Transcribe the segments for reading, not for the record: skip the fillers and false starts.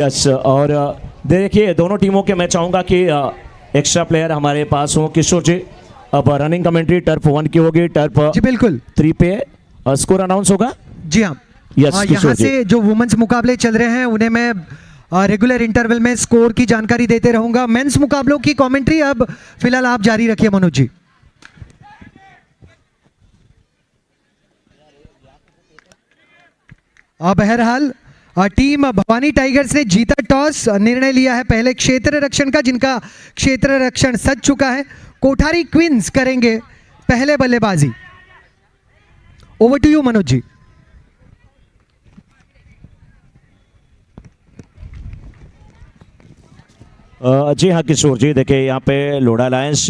Yes, और देखिए दोनों टीमों के मैं चाहूँगा कि एक्स्ट्रा प्लेयर हमारे पास हो। किशोर जी, अब रनिंग कमेंट्री टर्फ 1 की होगी, टर्फ जी बिल्कुल 3 पे स्कोर अनाउंस होगा। जी हाँ। यस, यहाँ से जो वुमेन्स मुकाबले चल रहे हैं उन्हें मैं रेगुलर इंटरवल में स्कोर की जानकारी देते रहूंगा। मेंस मुकाबलों की कमेंट्री अब फिलहाल आप जारी रखिए मनोज जी। बहरहाल टीम भवानी टाइगर्स ने जीता टॉस, निर्णय लिया है पहले क्षेत्र रक्षण का, जिनका क्षेत्र रक्षण सज चुका है। कोठारी क्वींस करेंगे पहले बल्लेबाजी। Over to you Manoj ji. जी हाँ किशोर जी, देखिए यहाँ पे Lodha Lions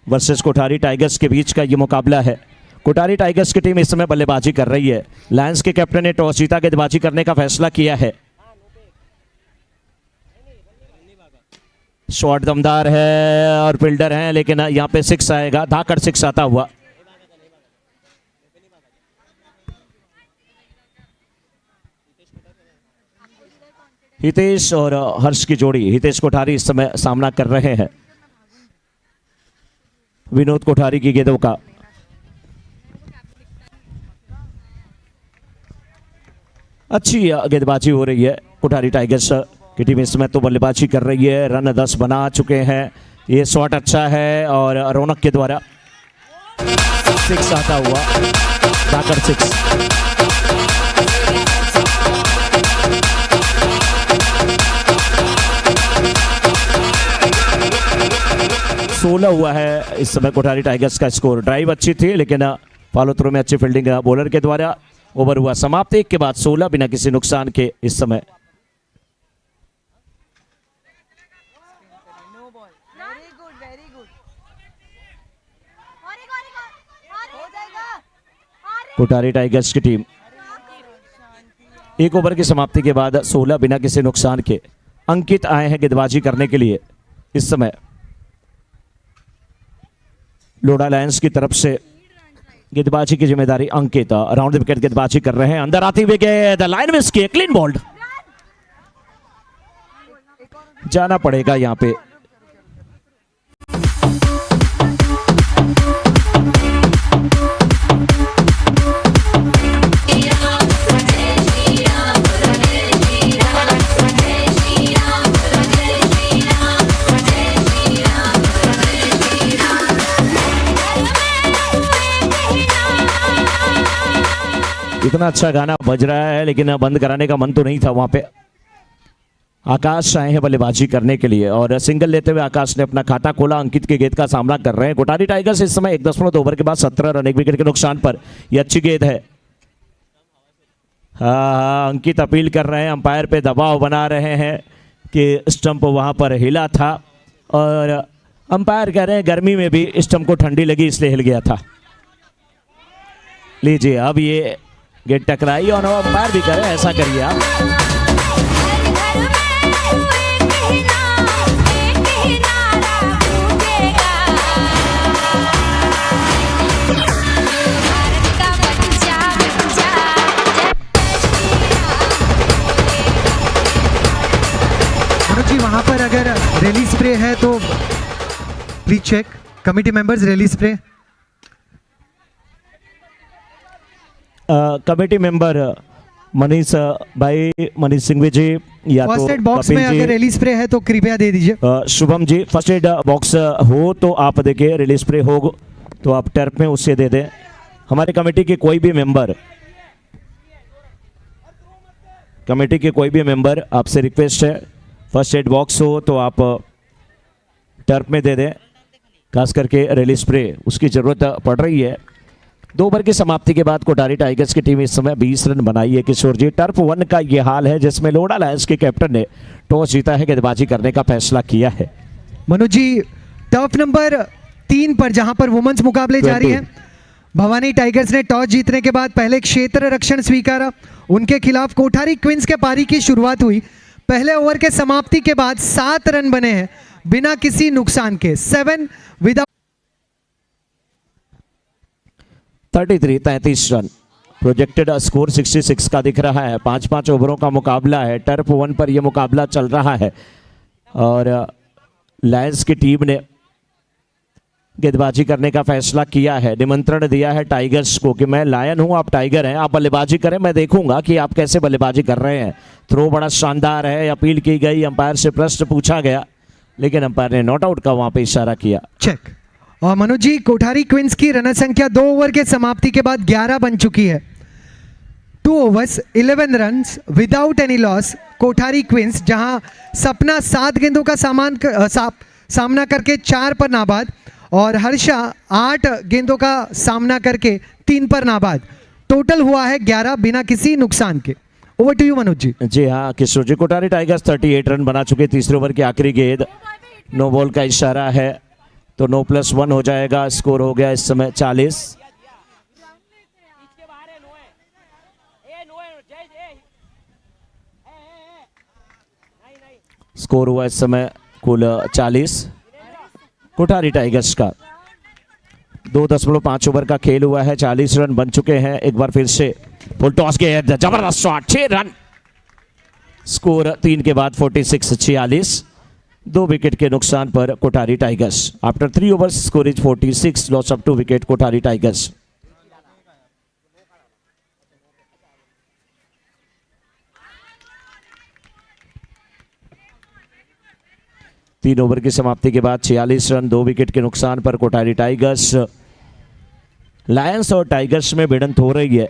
versus Kothari tigers के बीच का ये मुकाबला है। कोठारी टाइगर्स की टीम इस समय बल्लेबाजी कर रही है। लायंस के कैप्टन ने टॉस जीता, गेंदबाजी करने का फैसला किया है। शॉट दमदार है और फील्डर है, लेकिन यहाँ पे 6 आएगा, धाकड़ 6 आता हुआ। हितेश और हर्ष की जोड़ी, हितेश कोठारी इस समय सामना कर रहे हैं विनोद कोठारी की गेंदों का। अच्छी गेंदबाजी हो रही है कोठारी टाइगर्स की टीम इस समय तो बल्लेबाजी कर रही है। रन 10 बना चुके हैं। ये शॉट अच्छा है और रौनक के द्वारा 6 आता हुआ, धाकड़ 6। 16 हुआ है इस समय कोठारी टाइगर्स का स्कोर। ड्राइव अच्छी थी लेकिन फॉलो थ्रू में अच्छी फील्डिंग बॉलर के द्वारा। ओवर हुआ समाप्त 1 के बाद 16 बिना किसी नुकसान के इस समय। कोठारी टाइगर्स की टीम 1 ओवर की समाप्ति के बाद 16 बिना किसी नुकसान के। अंकित आए हैं गेंदबाजी करने के लिए इस समय। लोढ़ा लायंस की तरफ से गेंदबाजी की जिम्मेदारी अंकित। राउंड विकेट गेंदबाजी कर रहे हैं। अंदर आती हुई गेंद लाइन में इसकी क्लीन बॉल्ड, जाना पड़ेगा यहां पे। इतना अच्छा गाना बज रहा है लेकिन बंद कराने का मन तो नहीं था वहां पे। आकाश आए हैं बल्लेबाजी करने के लिए और सिंगल लेते हुए आकाश ने अपना खाता खोला। अंकित की गेंद का सामना कर रहे हैं कोठारी टाइगर्स इस समय। 1.2 ओवर के बाद 17 रन, 1 विकेट के नुकसान पर। यह अच्छी गेंद है। हाँ, अंकित अपील कर रहे हैं, अंपायर पे दबाव बना रहे हैं कि स्टंप वहां पर हिला था और अंपायर कह रहे हैं गर्मी में भी स्टंप को ठंडी लगी इसलिए हिल गया था। लीजिए अब ये गेट टकराई और अंपायर भी करे ऐसा करिए आप। मनोज जी वहां पर अगर रैली स्प्रे है तो please check. Committee members, rally spray. Committee member Manish भाई, मनीष सिंघवी जी या फर्स्ट तो एड बॉक्स में अगर रिलीज स्प्रे है तो कृपया दे दीजिए। Shubham ji, first aid box हो तो आप देखिए, रिलीज स्प्रे हो तो आप टर्फ में उससे दे दें। हमारे कमेटी के कोई भी मेंबर आपसे रिक्वेस्ट है, फर्स्ट एड बॉक्स हो तो आप टर्फ में दे दें। खास करके रिलीज स्प्रे उसकी ज़रूरत पड़ रही है। 2 ओवर की समाप्ति के बाद कोठारी टाइगर्स की टीम इस समय 20 रन बनाई है किशोर जी। टर्फ 1 का ये हाल है जिसमें लोढ़ा लायंस के कैप्टन ने टॉस जीता है, गेंदबाजी करने का फैसला किया है। मनोज जी, टर्फ नंबर 3 पर जहां पर वुमेन्स मुकाबले जारी हैं, भवानी टाइगर्स ने टॉस जीतने के बाद पहले क्षेत्र रक्षण स्वीकारा। उनके खिलाफ कोठारी क्वींस के पारी की शुरुआत हुई। पहले ओवर के समाप्ति के बाद 7 रन बने हैं बिना किसी नुकसान के। 7 विदाउट 33 रन प्रोजेक्टेड स्कोर 66 का दिख रहा है। 5-5 ओवरों का मुकाबला है। टर्फ 1 पर यह मुकाबला चल रहा है और लायंस की टीम ने गेंदबाजी करने का फैसला किया है। निमंत्रण दिया है टाइगर्स को कि मैं लायन हूं, आप टाइगर हैं, आप बल्लेबाजी करें, मैं देखूंगा कि आप कैसे बल्लेबाजी कर रहे हैं। थ्रो बड़ा शानदार है। अपील की गई, अंपायर से प्रश्न पूछा गया, लेकिन अंपायर ने नॉट आउट का वहां पे इशारा किया। चेक। और मनोज जी, कोठारी क्वींस की रन संख्या 2 ओवर के समाप्ति के बाद 11 बन चुकी है। 2 overs 11 runs without any loss. Kothari queens जहां सपना 7 गेंदों का सामना करके 4 पर नाबाद और हर्षा 8 गेंदों का सामना करके 3 पर नाबाद। टोटल हुआ है 11 बिना किसी नुकसान के। Over to you Manoj ji. जी हाँ किशोर जी, कोठारी टाइगर्स 38 रन बना चुके। तीसरे ओवर की आखिरी गेंद, नो बॉल का इशारा है तो 9+1 हो जाएगा। स्कोर हो गया इस समय 40। स्कोर हुआ इस समय कुल 40 कोठारी टाइगर्स का। 2.5 ओवर का खेल हुआ है। 40 रन बन चुके हैं। एक बार फिर से फुल टॉस गेंद, जबरदस्त शॉट, 6 रन। स्कोर 3 के बाद 46-46। 2 विकेट के नुकसान पर Kothari tigers. After 3 overs score is 46, loss of 2 wicket Kothari tigers. तीन ओवर की समाप्ति के बाद 46 रन, 2 विकेट के नुकसान पर कोठारी टाइगर्स। लायंस और टाइगर्स में भिड़ंत हो रही है।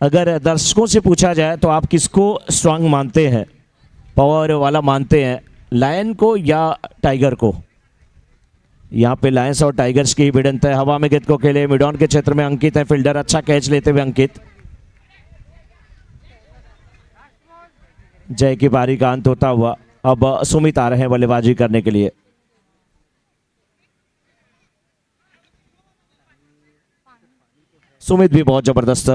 अगर दर्शकों से पूछा जाए तो आप किसको स्ट्रांग मानते हैं, पावर वाला मानते हैं, लायन को या टाइगर को? यहाँ पे लायंस और टाइगर्स की भिड़ंत है। हवा में गेंद को खेले, मिडॉन के क्षेत्र में अंकित है फील्डर, अच्छा कैच लेते हुए अंकित। जय की पारी का अंत होता हुआ अब सुमित आ रहे हैं बल्लेबाजी करने के लिए। सुमित भी बहुत जबरदस्त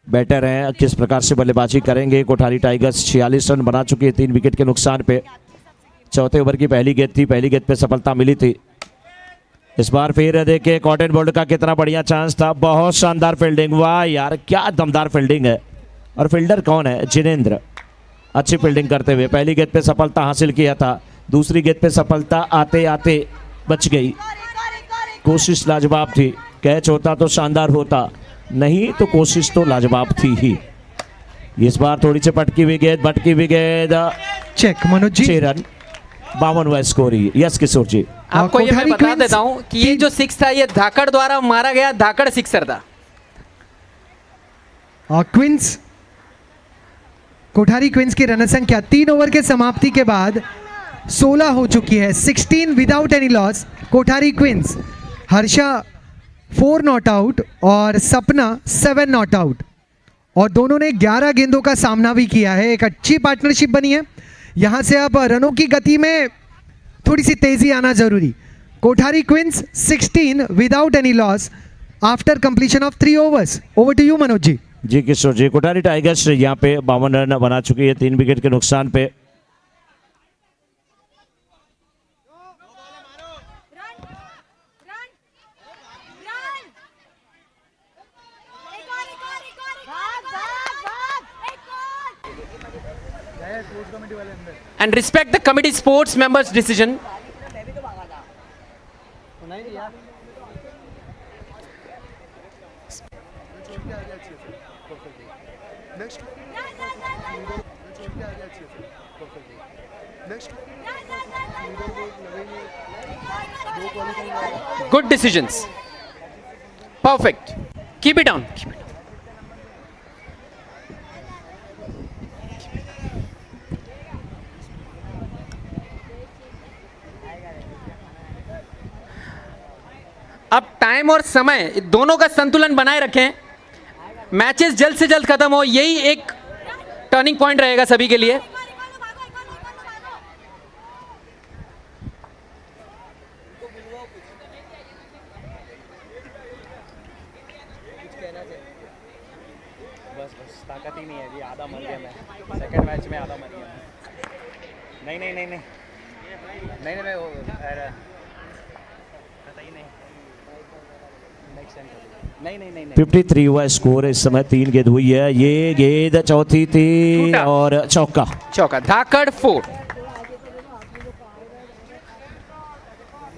बैटर हैं। किस प्रकार से बल्लेबाजी करेंगे कोठारी टाइगर्स। 46 रन बना चुकी है 3 विकेट के नुकसान पे। चौथे ओवर की पहली गेंद थी, पहली गेंद पे सफलता मिली थी। इस बार फिर देखिए कॉटन बोल्ट का कितना बढ़िया चांस था। बहुत शानदार फील्डिंग, वाह यार क्या दमदार फील्डिंग है। और फील्डर कौन है? जिनेंद्र। अच्छी फील्डिंग करते हुए पहली गेंद पे सफलता हासिल किया था। दूसरी गेंद पे सफलता आते आते बच गई। कोशिश लाजवाब थी। कैच होता तो शानदार होता, नहीं तो कोशिश तो लाजवाब थी ही। इस बार थोड़ी सी भटकी हुई गेंद। Check Manoj ji. 6 run 52वां score ही। यस किशोर जी। आपको ये मैं बता देता हूं कि ये जो 6 था ये धाकड़ द्वारा मारा गया धाकड़ सिक्सर था। और क्वींस, कोठारी क्वींस की रन संख्या 3 ओवर के समाप्ति के बाद 16 हो चुकी है। 16 without any loss. Kothari queens, Harsha 4 not out और सपना 7 नॉट आउट, और दोनों ने 11 गेंदों का सामना भी किया है। एक अच्छी पार्टनरशिप बनी है। यहां से अब रनों की गति में थोड़ी सी तेजी आना जरूरी। Kothari queens 16 without any loss after completion of 3 overs. Over to you Manoj ji. जी किशोर जी, कोठारी टाइगर्स यहाँ पे 52 रन बना चुकी है 3 विकेट के नुकसान पे। And respect the committee sports members' decision. Good decisions. Perfect. Keep it on. Keep it on. अब टाइम और समय दोनों का संतुलन बनाए रखें। मैचेस जल्द से जल्द खत्म हो, यही एक टर्निंग पॉइंट रहेगा सभी के लिए। बस ताकत ही नहीं है जी, आधा मर गया मैं सेकंड मैच में, आधा मर गया मैं। नहीं मैं वो पता ही नहीं। नहीं नहीं नहीं 53 हुआ स्कोर इस समय, 3 गेंद हुई है, ये गेंद चौथी थी छूटा। और चौका। चौका, धाकड़ 4।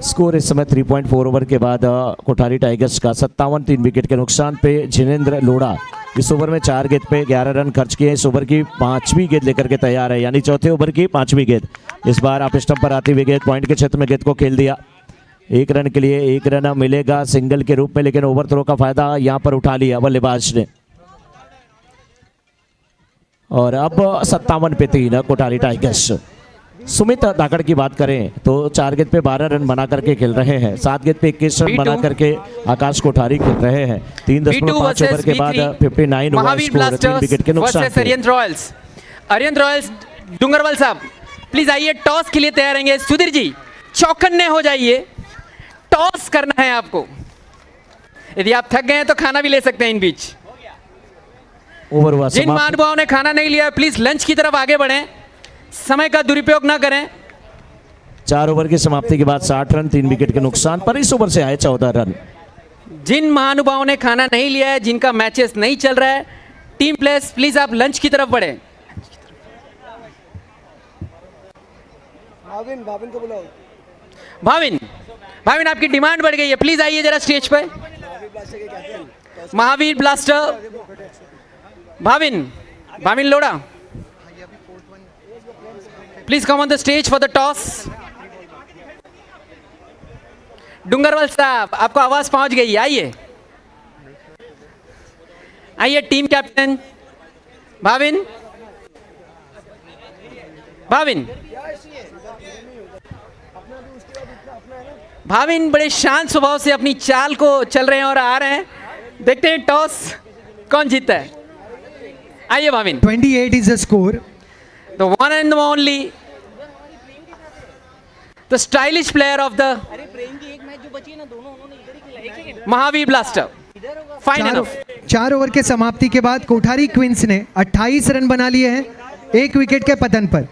स्कोर इस समय 3.4 ओवर के बाद कोठारी टाइगर्स का 57, 3 विकेट के नुकसान पे जिनेंद्र लोढ़ा इस ओवर में 4 गेंद पे 11 रन खर्च किए। इस ओवर की 5वीं गेंद लेकर के तैयार है, यानी चौथे ओवर की 5वीं गेंद। इस बार आप स्टंप पर आती हुई गेंद पॉइंट के क्षेत्र में गेंद को खेल दिया। 1 रन के लिए 1 रन मिलेगा सिंगल के रूप में, लेकिन ओवर थ्रो का फायदा यहां पर उठा लिया बल्लेबाज ने। और अब 57 पे 3 कोठारी टाइगर्स। सुमित धाकड़ की बात करें तो 4 गेंद पे 12 रन बना करके खेल रहे हैं, 7 गेंद पे 21 रन बना करके आकाश कोठारी खेल रहे हैं। 3.5 ओवर के बाद 59 हुआ महावीर स्कोर, 3 विकेट के नुकसान वर्सेस पे। अरियंत रॉयल्स। अरियंत रॉयल्स, डूंगरवाल साहब प्लीज आइए, टॉस के लिए तैयार रहेंगे। सुधीर जी चौकन्ने हो जाइए, टॉस करना है आपको। यदि आप थक गए हैं तो खाना भी ले सकते हैं इन बीच। ओवर हुआ जिन समाप्त। महानुभावों ने खाना नहीं लिया प्लीज लंच की तरफ आगे बढ़ें, समय का दुरुपयोग ना करें। 4 ओवर की समाप्ति के बाद 60 रन, 3 विकेट के नुकसान पर इस ओवर से आए 14 रन। जिन महानुभावों ने खाना नहीं लिया है, जिनका मैचेस नहीं चल रहा है, टीम प्लेयर्स प्लीज आप लंच की तरफ बढ़ें। भाविन को बुलाओ। भाविन आपकी डिमांड बढ़ गई है, प्लीज आइए जरा स्टेज पे। Mahavir blaster, Bhavin Lodha, please come on the stage for the toss. Dungarwal साहब आपको आवाज पहुंच गई, आइए टीम कैप्टन भाविन बड़े शांत स्वभाव से अपनी चाल को चल रहे हैं और आ रहे हैं। देखते हैं टॉस कौन जीतता है। आइए Bhavin. 28 is the score. The one and the only, the stylish player of the Mahavir blaster. Fine enough. 4 over के समाप्ति के बाद कोठारी क्वींस ने 28 रन बना लिए हैं 1 विकेट के पतन पर।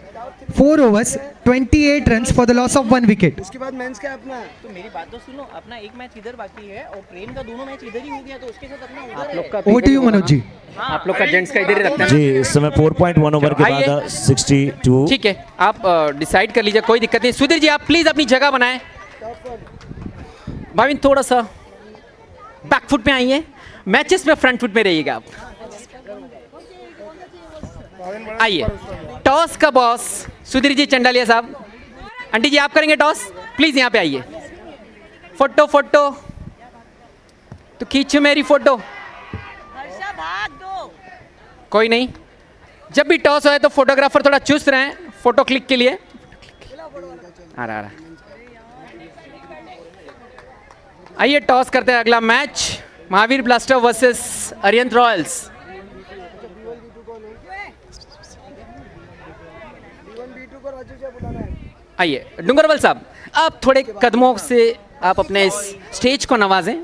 4 overs 28 runs for the loss of 1 wicket. उसके बाद मेंस का अपना तो मेरी बात तो सुनो, अपना एक मैच इधर बाकी है और प्रेम का दोनों मैच इधर ही हो गया, तो उसके साथ अपना उधर आप लोग का Over to you Manoj ji. आप लोग का जेंट्स का इधर ही रखते हैं। जी इस समय 4.1 ओवर के आइए। बाद 62। ठीक है, आप डिसाइड कर लीजिए, कोई दिक्कत नहीं। सुधीर जी आप प्लीज अपनी जगह बनाएं। भाविन थोड़ा सा बैक फुट में आइए, मैचेस में फ्रंट फुट में रहिएगा आप। आइए, टॉस का बॉस सुधीर जी चंडालिया साहब। आंटी जी आप करेंगे टॉस, प्लीज यहाँ पे आइए। फोटो तो खींचो मेरी फोटो। कोई नहीं, जब भी टॉस हो तो फोटोग्राफर थोड़ा चुस्त रहें फोटो क्लिक के लिए। आ रहा आइए टॉस करते हैं। अगला match Mahavir blaster versus अरियंत Royals. आइए डूंगरवाल साहब आप थोड़े कदमों से आप अपने इस स्टेज को नवाजें।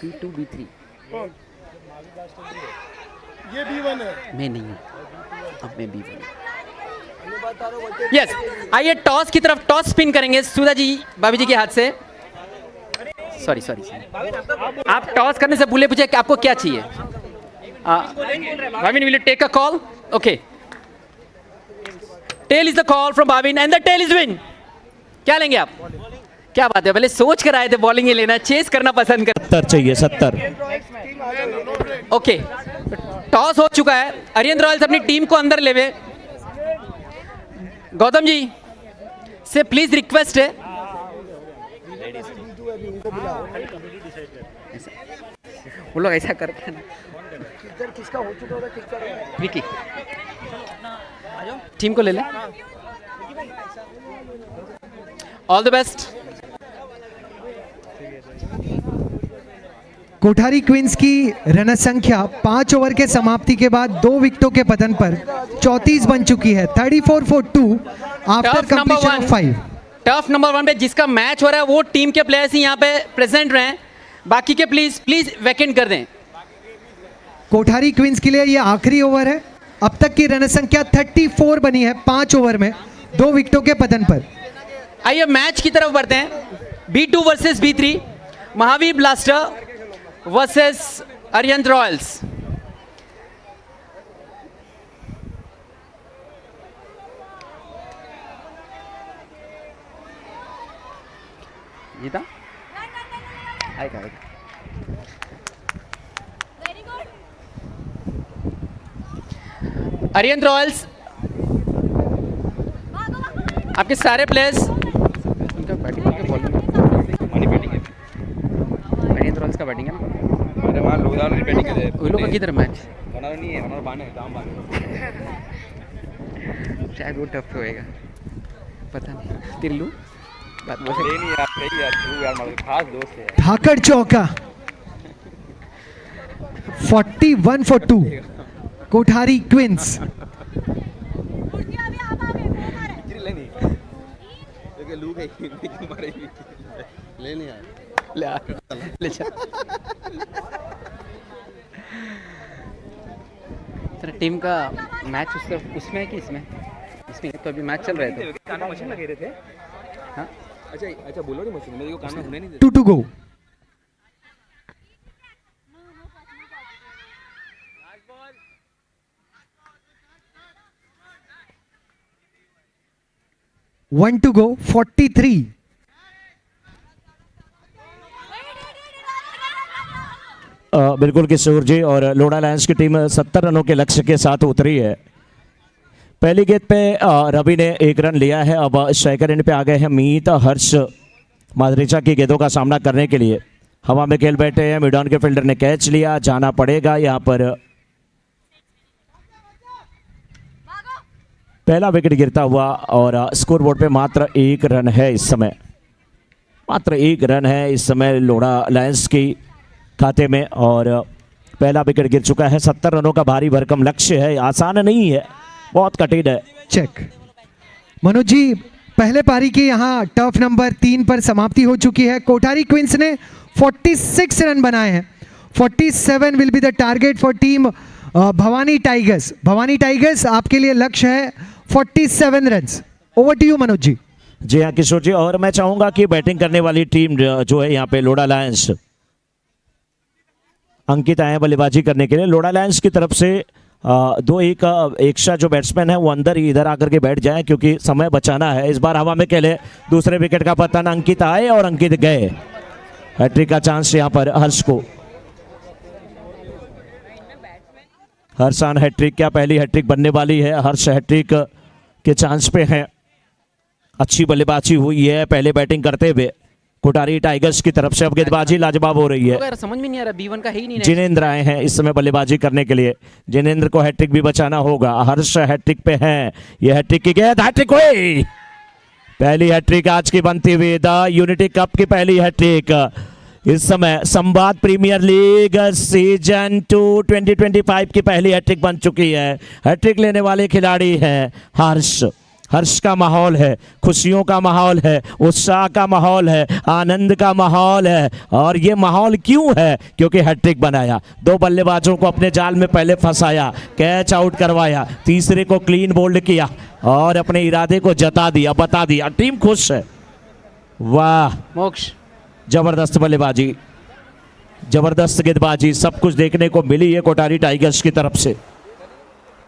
B2 B3 ये B1 है। मैं नहीं हूँ, अब मैं B1। यस, आइए टॉस की तरफ, टॉस स्पिन करेंगे सुधा जी भाभी जी के हाथ से। सॉरी आप टॉस करने से भूले पूछे कि आपको क्या चाहिए। Bhavin will you take a call? Okay. Tail is the call from Bhavin and the tail is win. क्या लेंगे आप? क्या बात है, पहले सोच कर आए थे बॉलिंग ही लेना, चेस करना पसंद कर। 70 चाहिए 70। ओके, टॉस हो चुका है, अरियंत रॉयल्स अपनी टीम को अंदर लेवे। गौतम जी से प्लीज रिक्वेस्ट है, वो लोग ऐसा करते हैं ना। किसका हो चुका होगा किसका विकी टीम को ले ले। All the best. Kothari queens की रन संख्या 5 ओवर के समाप्ति के बाद 2 विकेटों के पतन पर 34 बन चुकी है। 34 for 2 after completion of 5। Tough number 1 पे जिसका मैच हो रहा है वो टीम के प्लेयर्स ही यहाँ पे प्रेजेंट रहे, बाकी के प्लीज वैकेंट कर दें। कोठारी क्वींस के लिए ये आखिरी ओवर है। अब तक की रन संख्या 34 बनी है 5 ओवर में 2 विकेटों के पतन पर। आइए मैच की तरफ बढ़ते हैं। B2 versus B3, Mahavir blaster versus Arihant Royals. जीता आएगा अरिहंत रॉयल्स, आपके सारे प्लेयर्स उनका बैटिंग है, बैटिंग है। अरिहंत रॉयल्स का बैटिंग है ना, अरे वहाँ लोग वाली बैटिंग है उन लोगों का किधर मैच बना नहीं है, बना बाने दाम बाने शायद वो टफ होएगा, पता नहीं। तिल्लू बात बोल ले नहीं यार, सही यार, तू यार हमारा खास दोस्त है। धाकड़ चौका 41 for 2 कोठारी क्वींस। ले नहीं क्योंकि लू है मारेगी, ले नहीं यार, ले आ, ले चल। तेरा टीम का मैच उसमें है कि इसमें? इसमें तो अभी मैच चल रहे थे। कान में मशीन लगे रहे थे। हाँ अच्छा अच्छा, बोलो नहीं मशीन, मेरे को कान में सुने नहीं 2 to go। One to go, 43। बिल्कुल किशोर जी, और लोढ़ा लायंस की टीम 70 रनों के लक्ष्य के साथ उतरी है। पहली गेंद पे रवि ने 1 रन लिया है। अब स्ट्राइकर एंड पे आ गए हैं मीत हर्ष माधरीचा की गेंदों का सामना करने के लिए। हवा में खेल बैठे हैं, मिड ऑन के फील्डर ने कैच लिया, जाना पड़ेगा यहाँ पर। पहला विकेट गिरता हुआ और स्कोर बोर्ड पे मात्र 1 रन है इस समय, मात्र 1 रन है इस समय लोढ़ा लायंस की खाते में, और पहला विकेट गिर चुका है। 70 रनों का भारी भरकम लक्ष्य है, आसान नहीं है, बहुत कठिन है। चेक। मनोज जी, पहले पारी की यहाँ टर्फ नंबर 3 पर समाप्ति हो चुकी है। कोठारी क्वींस ने 46 रन बनाए हैं। 47 will be the target for team Bhavani Tigers. Bhavani Tigers, आपके लिए लक्ष्य है 47 runs. Over to you Manoj ji. जी हाँ किशोर जी, और मैं चाहूंगा कि बैटिंग करने वाली टीम जो है यहाँ पे लोढ़ा लायंस, अंकित आए बल्लेबाजी करने के लिए। लोढ़ा लायंस की तरफ से 2-1 एक्स्ट्रा जो बैट्समैन है वो अंदर ही इधर आकर के बैठ जाए, क्योंकि समय बचाना है। इस बार हवा में खेले, दूसरे विकेट का पतन, अंकित आए और अंकित गए। हैट्रिक का चांस यहाँ पर हर्ष को। हर्षान हैट्रिक, क्या पहली हैट्रिक बनने वाली है? हर्ष हैट्रिक के चांस पे हैं। अच्छी बल्लेबाजी हुई है पहले बैटिंग करते हुए कोठारी टाइगर्स की तरफ से। अब गेंदबाजी लाजवाब हो रही है। यार समझ में नहीं आ रहा, B1 का है ही नहीं। जिनेंद्र आए हैं इस समय बल्लेबाजी करने के लिए। जिनेंद्र को हैट्रिक भी बचाना होगा। हर्ष हैट्रिक पे हैं, ये हैट्रिक की गेंद, हैट्रिक हुई। पहली हैट्रिक आज की बनती हुई, द यूनिटी कप की पहली हैट्रिक। इस समय संवाद प्रीमियर लीग सीजन 2 2025 की पहली हैट्रिक बन चुकी है। हैट्रिक लेने वाले खिलाड़ी हैं हर्ष। हर्ष का माहौल है, खुशियों का माहौल है, उत्साह का माहौल है, आनंद का माहौल है। और ये माहौल क्यों है? क्योंकि हैट्रिक बनाया, 2 बल्लेबाजों को अपने जाल में पहले फंसाया, कैच आउट करवाया, तीसरे को क्लीन बोल्ड किया और अपने इरादे को जता दिया, बता दिया। टीम खुश है। वाह, मोक्ष, जबरदस्त बल्लेबाजी, जबरदस्त गेंदबाजी, सब कुछ देखने को मिली है कोठारी टाइगर्स की तरफ से।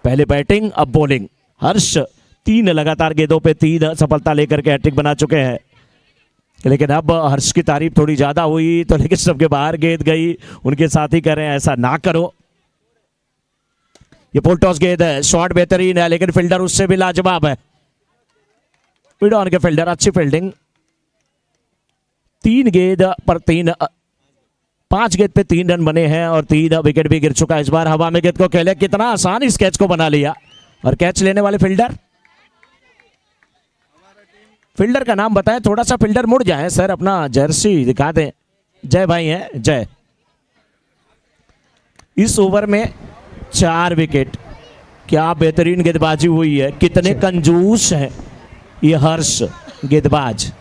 पहले बैटिंग, अब बॉलिंग। हर्ष 3 लगातार गेंदों पे 3 सफलता लेकर के हैट्रिक बना चुके हैं। लेकिन अब हर्ष की तारीफ थोड़ी ज्यादा हुई तो, लेकिन सबके बाहर गेंद गई। उनके साथी कह रहे हैं ऐसा ना करो। ये पुल टॉस गेंद है, शॉट बेहतरीन है, लेकिन फील्डर उससे भी लाजवाब है। मिड ऑन के फील्डर, अच्छी फील्डिंग। 5 गेंद पे 3 रन बने हैं और 3 विकेट भी गिर चुका है। इस बार हवा में गेंद को खेले, कितना आसान इस कैच को बना लिया। और कैच लेने वाले फील्डर का नाम बताएं, थोड़ा सा फील्डर मुड़ जाए सर, अपना जर्सी दिखा दें। जय भाई हैं, जय। इस ओवर में 4 विकेट, क्या बेहतरीन गेंदबाजी हुई है। कितने कंजूस हैं ये हर्ष गेंदबाज।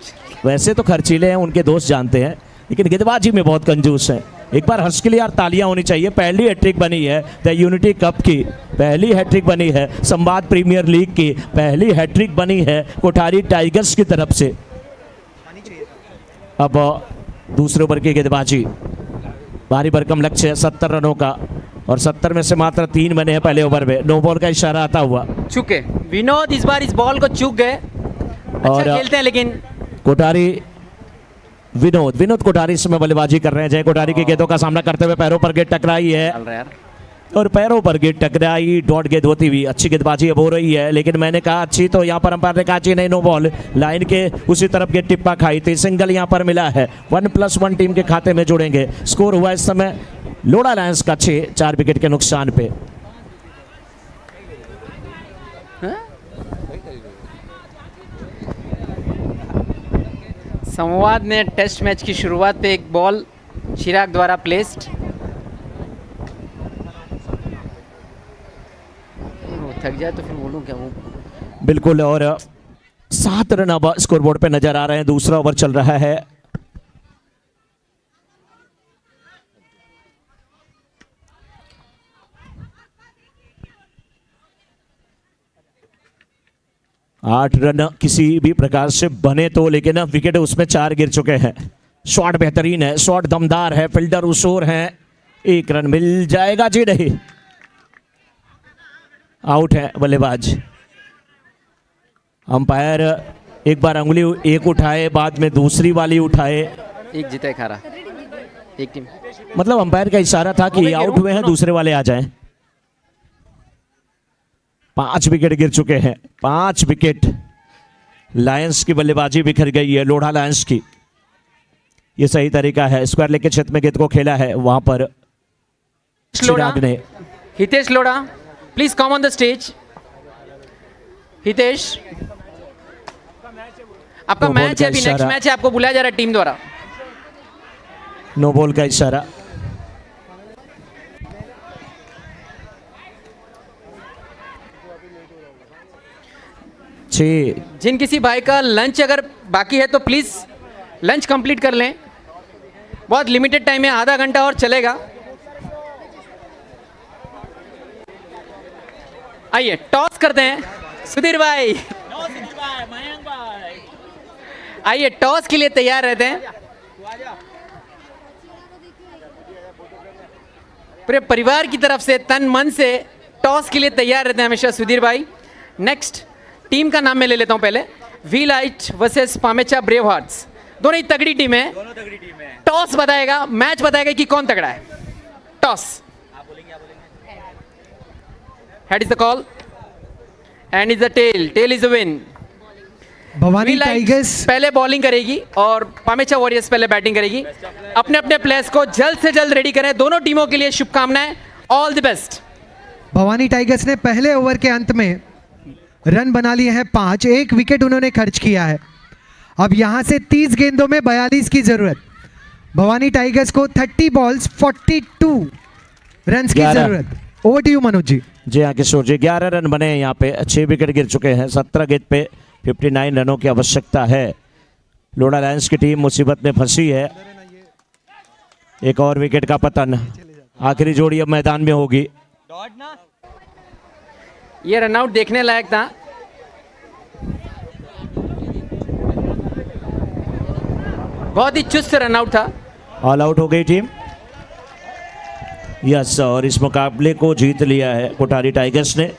वैसे तो खर्चीले हैं, उनके दोस्त जानते हैं, लेकिन गेंदबाजी में बहुत कंजूस हैं। एक बार हर्ष के लिए यार तालियां होनी चाहिए। पहली हैट्रिक बनी है द यूनिटी कप की, पहली हैट्रिक बनी है संवाद प्रीमियर लीग की, पहली हैट्रिक बनी है कोठारी टाइगर्स की तरफ से। अब दूसरे ओवर की गेंदबाजी, भारी भरकम लक्ष्य है 70 रनों का और 70 में से मात्र 3 बने हैं पहले ओवर में। नो बॉल का इशारा आता हुआ चुके विनोद इस बार इस बॉल को चूक गए। अच्छा और खेलते हैं लेकिन कोठारी विनोद कोठारी इस समय बल्लेबाजी कर रहे हैं। जय कोठारी की गेंदों का सामना करते हुए पैरों पर गेंद टकराई है चल रहा है यार। और पैरों पर गेंद टकराई, डॉट गेंद होती हुई। अच्छी गेंदबाजी अब हो रही है, लेकिन मैंने कहा अच्छी, तो यहाँ पर अंपायर ने कहा अच्छी नहीं, नो बॉल। लाइन के उसी तरफ गेंद टिप्पा खाई थी, सिंगल यहाँ पर मिला है। 1+1 टीम के खाते में जुड़ेंगे। स्कोर हुआ इस समय लोढ़ा लायंस का 6, 4 विकेट के नुकसान पे। संवाद ने टेस्ट मैच की शुरुआत पे एक बॉल चिराग द्वारा प्लेस्ड। थक जाए तो फिर बोलूं क्या वो। बिल्कुल, और 7 रन अब स्कोरबोर्ड पे नजर आ रहे हैं। दूसरा ओवर चल रहा है। आठ रन किसी भी प्रकार से बने तो, लेकिन विकेट उसमें 4 गिर चुके हैं। शॉट बेहतरीन है, शॉट दमदार है, फील्डर उसूर है। 1 रन मिल जाएगा जी, नहीं, आउट है बल्लेबाज। अंपायर एक बार अंगुली एक उठाए, बाद में दूसरी वाली उठाए। एक जीता खा रहा एक टीम। मतलब अंपायर का इशारा था कि आउट हुए हैं, दूसरे वाले आ जाएं। 5 विकेट गिर चुके हैं, 5 विकेट। लायंस की बल्लेबाजी बिखर गई है, लोढ़ा लायंस की। ये सही तरीका है। स्क्वायर लेग के क्षेत्र में गेंद को खेला है, वहां पर चिराग ने। Hitesh Lodha please come on the stage. Hitesh आपका नो बॉल मैच का है, अभी नेक्स्ट इशारा। मैच है, आपको बुलाया जा रहा है टीम द्वारा। नो बॉल का इशारा। जिन किसी भाई का लंच अगर बाकी है तो प्लीज लंच कंप्लीट कर लें। बहुत लिमिटेड टाइम है, आधा घंटा और चलेगा। आइए टॉस करते हैं सुधीर भाई। आइए टॉस के लिए तैयार रहते हैं। पूरे परिवार की तरफ से तन मन से टॉस के लिए तैयार रहते हैं हमेशा सुधीर भाई। नेक्स्ट टीम का नाम मैं ले लेता हूं पहले। V light versus Pamecha brave hearts, दोनों ही तगड़ी टीम है। टॉस बताएगा, मैच बताएगा कि कौन तगड़ा है। Toss, head is the call and is the tail, tail is the win. Bhavani V light tigers पहले बॉलिंग करेगी और पामेचा वॉरियर्स पहले बैटिंग करेगी। अपने अपने प्लेयर्स को जल्द से जल्द रेडी करें। दोनों टीमों के लिए शुभकामनाएं, all the best. Bhavani tigers ने पहले ओवर के अंत में रन बना लिए हैं 5, 1 विकेट उन्होंने खर्च किया है। अब यहां से 30 गेंदों में 42 की जरूरत। भवानी टाइगर्स को 30 बॉल्स 42 रन की 11। जरूरत। Over to you Manoj ji. जी हाँ किशोर जी, 11 रन बने हैं यहाँ पे, 6 विकेट गिर चुके हैं। 17 गेंद पे 59 रनों की आवश्यकता है। लोढ़ा लायंस की टीम मुसीबत में फंसी है। एक और विकेट का पतन। आखिरी जोड़ी अब मैदान में होगी। ये रनआउट देखने लायक था। बहुत ही चुस्त रनआउट था। ऑल आउट हो गई टीम। यस, और इस मुकाबले को जीत लिया है कोठारी टाइगर्स ने।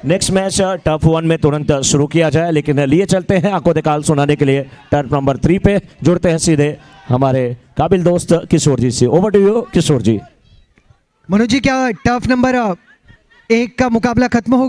नेक्स्ट मैच टर्फ 1 में तुरंत शुरू किया जाए, लेकिन लिए चलते हैं आंखों दिकाल सुनाने के लिए टर्फ नंबर 3 पे। जुड़ते हैं सीधे हमारे काबिल दोस्त किशोर जी से। ओवर टू यू किशोर जी। मनोज जी, क्या टर्फ नंबर 1 का मुकाबला खत्म हो गया?